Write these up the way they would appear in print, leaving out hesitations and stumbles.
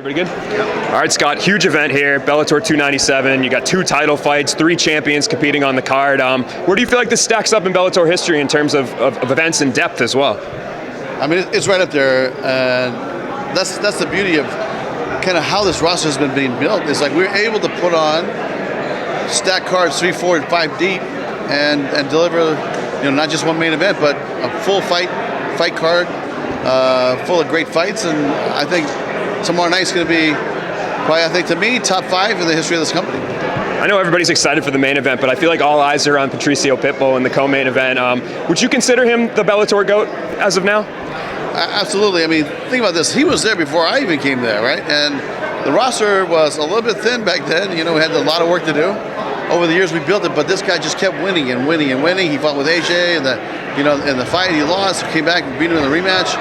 Everybody good? Yep. All right, Scott, huge event here, Bellator 297. You got 2 title fights, 3 champions competing on the card. Where do you feel like this stacks up in Bellator history in terms of events and depth as well? I mean, it's right up there, and that's the beauty of kind of how this roster has been being built. It's like we're able to put on stack cards 3, 4, and 5 deep, and deliver, not just one main event, but a full fight card full of great fights. And I think tomorrow night's going to be probably, I think, to me, top 5 in the history of this company. I know everybody's excited for the main event, but I feel like all eyes are on Patricio Pitbull in the co-main event. Would you consider him the Bellator GOAT as of now? Absolutely. I mean, think about this. He was there before I even came there, right? And the roster was a little bit thin back then. We had a lot of work to do. Over the years, we built it, but this guy just kept winning and winning and winning. He fought with AJ, and in the fight he lost, came back and beat him in the rematch.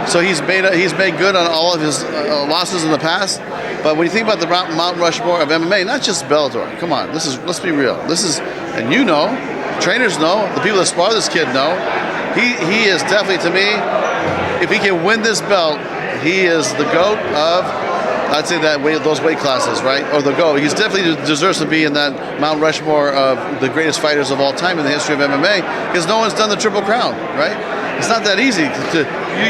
So he's made good on all of his losses in the past. But when you think about the Mount Rushmore of MMA, not just Bellator. Come on, let's be real. And trainers know, the people that spar this kid know. He is definitely, to me, if he can win this belt, he is the GOAT of, I'd say, those weight classes, right? Or the GOAT. He definitely deserves to be in that Mount Rushmore of the greatest fighters of all time in the history of MMA, because no one's done the Triple Crown, right? It's not that easy.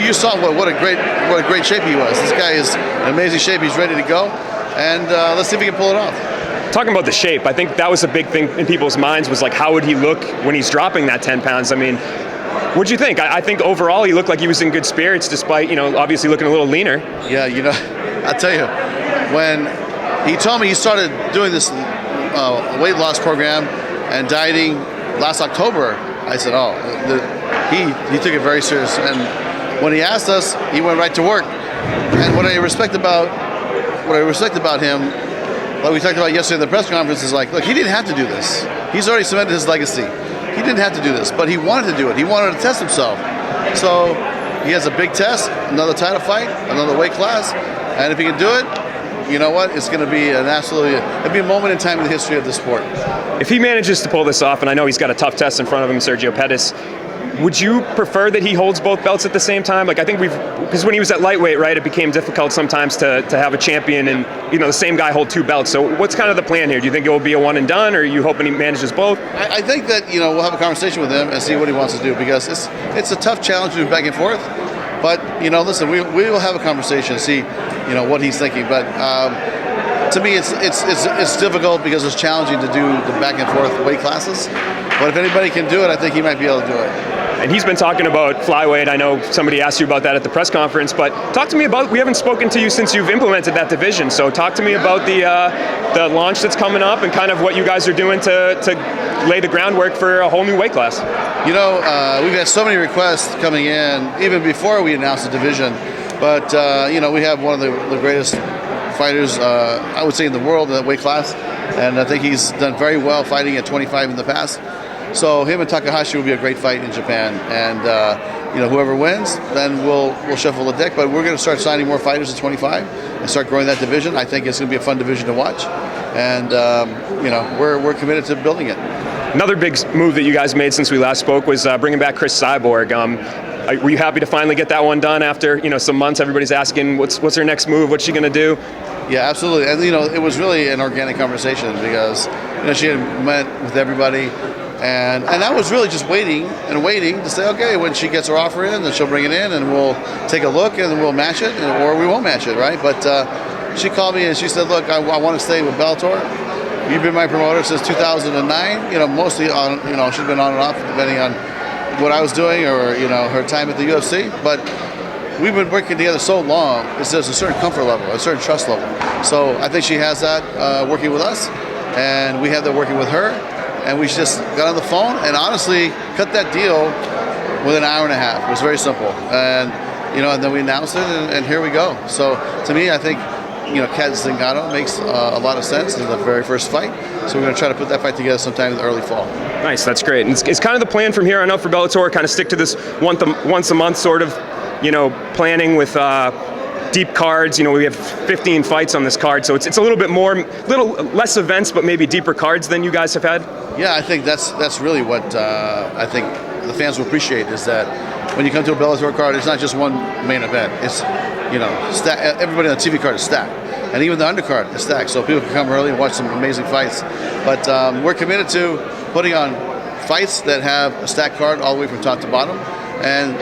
You saw what a great shape he was. This guy is in amazing shape. He's ready to go, and let's see if he can pull it off. Talking about the shape, I think that was a big thing in people's minds, was like, how would he look when he's dropping that 10 pounds? I mean, what'd you think? I think overall he looked like he was in good spirits, despite, obviously looking a little leaner. Yeah, I'll tell you, when he told me he started doing this weight loss program and dieting last October, I said, he took it very serious. And when he asked us, he went right to work. And what I respect about him, like we talked about yesterday in the press conference, is like, look, he didn't have to do this. He's already cemented his legacy. He didn't have to do this, but he wanted to do it. He wanted to test himself. So he has a big test, another title fight, another weight class, and if he can do it, you know what? It's going to be it'll be a moment in time in the history of the sport. If he manages to pull this off, and I know he's got a tough test in front of him, Sergio Pettis, would you prefer that he holds both belts at the same time? Like, I think because when he was at lightweight, right, it became difficult sometimes to have a champion and, the same guy hold 2 belts. So what's kind of the plan here? Do you think it will be a one and done, or are you hoping he manages both? I think that, we'll have a conversation with him and see what he wants to do, because it's a tough challenge to do back and forth. But, listen, we will have a conversation and see, what he's thinking. But to me, it's difficult because it's challenging to do the back and forth weight classes. But if anybody can do it, I think he might be able to do it. And he's been talking about flyweight. I know somebody asked you about that at the press conference, but talk to me about, we haven't spoken to you since you've implemented that division, so talk to me about the launch that's coming up and kind of what you guys are doing to lay the groundwork for a whole new weight class. We've had so many requests coming in, even before we announced the division, but we have one of the greatest fighters, I would say, in the world in that weight class, and I think he's done very well fighting at 25 in the past. So him and Takahashi will be a great fight in Japan, and whoever wins, then we'll shuffle the deck. But we're going to start signing more fighters at 25 and start growing that division. I think it's going to be a fun division to watch, and we're committed to building it. Another big move that you guys made since we last spoke was bringing back Chris Cyborg. Were you happy to finally get that one done after some months? Everybody's asking what's her next move, what's she going to do? Yeah, absolutely. And it was really an organic conversation, because she had met with everybody. And I was really just waiting to say, okay, when she gets her offer in, then she'll bring it in, and we'll take a look, and then we'll match it, or we won't match it, right? But she called me and she said, look, I want to stay with Bellator. You've been my promoter since 2009. Mostly on, she's been on and off depending on what I was doing or her time at the UFC. But we've been working together so long. There's a certain comfort level, a certain trust level. So I think she has that working with us, and we have that working with her. And we just got on the phone and honestly cut that deal within an hour and a half. It was very simple. And, and then we announced it, and here we go. So to me, I think, Kat Zingano makes a lot of sense in the very first fight. So we're going to try to put that fight together sometime in the early fall. Nice, that's great. And it's kind of the plan from here on out for Bellator, kind of stick to this once a month sort of, planning with deep cards. We have 15 fights on this card, so it's a little bit little less events, but maybe deeper cards than you guys have had. Yeah, I think that's really what I think the fans will appreciate, is that when you come to a Bellator card, it's not just one main event. It's everybody on the TV card is stacked. And even the undercard is stacked, so people can come early and watch some amazing fights. But we're committed to putting on fights that have a stacked card all the way from top to bottom. And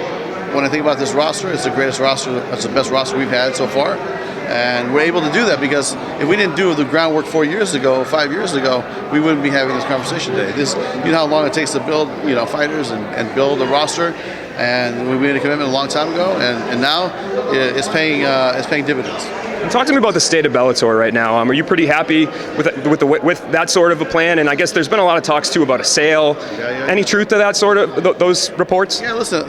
when I think about this roster, it's the greatest roster, it's the best roster we've had so far. And we're able to do that because if we didn't do the groundwork 5 years ago, we wouldn't be having this conversation today. You know how long it takes to build, fighters and build a roster. And we made a commitment a long time ago, and now it's paying dividends. And talk to me about the state of Bellator right now. Are you pretty happy with that sort of a plan? And I guess there's been a lot of talks too about a sale. Yeah. Any truth to that sort of those reports? Yeah, listen.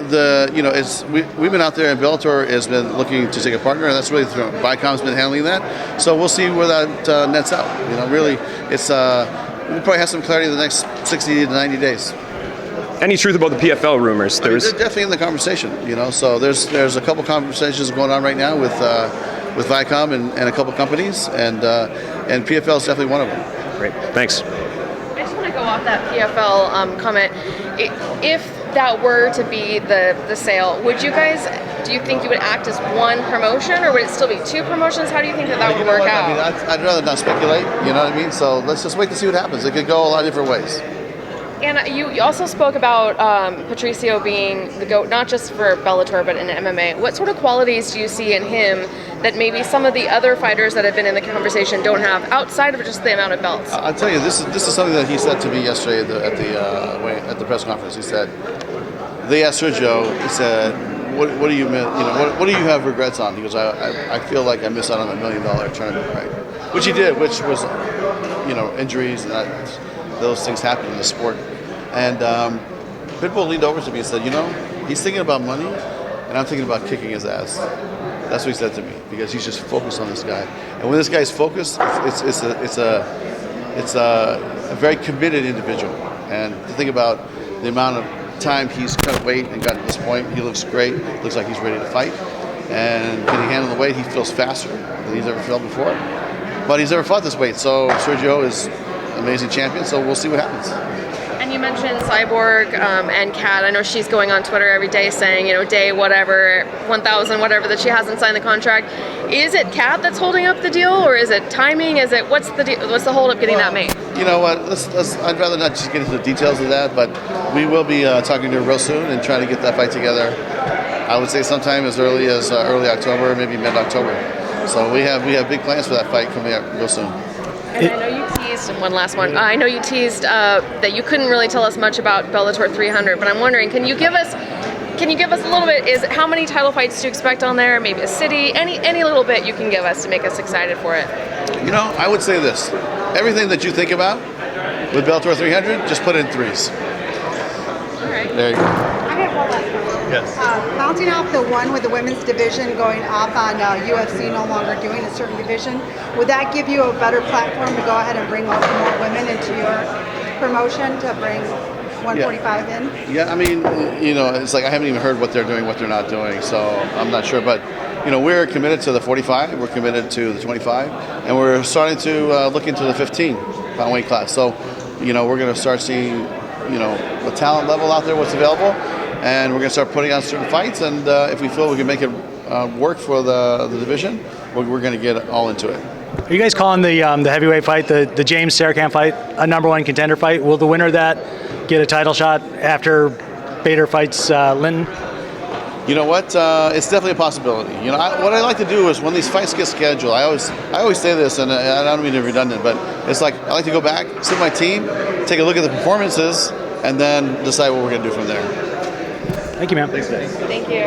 We've been out there, and Bellator has been looking to take a partner, and that's really Viacom's been handling that. So we'll see where that nets out. Really, it's we'll probably have some clarity in the next 60 to 90 days. Any truth about the PFL rumors? They're definitely in the conversation. So there's a couple conversations going on right now with Viacom and a couple companies, and PFL is definitely one of them. Great, thanks. I just want to go off that PFL comment. If that were to be the sale, do you think you would act as one promotion, or would it still be two promotions? How do you think that would work out? I'd rather not speculate. You know what I mean? So let's just wait to see what happens. It could go a lot of different ways. And you also spoke about Patricio being the GOAT, not just for Bellator, but in MMA. What sort of qualities do you see in him that maybe some of the other fighters that have been in the conversation don't have, outside of just the amount of belts? I'll tell you, this is something that he said to me yesterday at the press conference. He said, they asked Sergio, he said, what do you what do you have regrets on? He goes, I feel like I missed out on $1 million tournament, right? Which he did, which was injuries and those things happen in the sport. And Pitbull leaned over to me and said, he's thinking about money, and I'm thinking about kicking his ass. That's what he said to me, because he's just focused on this guy. And when this guy's focused, it's a very committed individual. And to think about the amount of time he's cut weight and got to this point, he looks great. Looks like he's ready to fight. And can he handle the weight? He feels faster than he's ever felt before. But he's never fought this weight, so Sergio is amazing champion, so we'll see what happens. And you mentioned Cyborg and Kat. I know she's going on Twitter every day saying, day whatever, 1,000, whatever, that she hasn't signed the contract. Is it Kat that's holding up the deal, or is it timing? What's the hold up getting that made? You know what? I'd rather not just get into the details of that, but we will be talking to her real soon and trying to get that fight together. I would say sometime as early as early October, maybe mid-October. So we have big plans for that fight coming up real soon. And I know you teased, and one last one. I know you teased that you couldn't really tell us much about Bellator 300, but I'm wondering, can you give us a little bit? How many title fights do you expect on there? Maybe a city? Any little bit you can give us to make us excited for it? I would say this: everything that you think about with Bellator 300, just put it in threes. All right. There you go. I have one last question. Yes. Bouncing off the one with the women's division, going off on UFC no longer doing a certain division, would that give you a better platform to go ahead and bring more women into your promotion to bring 145 in? Yeah, I mean, it's like I haven't even heard what they're doing, what they're not doing, so I'm not sure. But, we're committed to the 45, we're committed to the 25, and we're starting to look into the 15-pound weight class. So, we're going to start seeing, the talent level out there, what's available. And we're going to start putting on certain fights, and if we feel we can make it work for the division, we're going to get all into it. Are you guys calling the heavyweight fight, the James Sarachan fight, a #1 contender fight? Will the winner of that get a title shot after Bader fights Linton? You know what? It's definitely a possibility. What I like to do is when these fights get scheduled, I always say this, and I don't mean to be redundant, but it's like I like to go back, sit with my team, take a look at the performances, and then decide what we're going to do from there. Thank you, man. Thanks, guys. Thank you.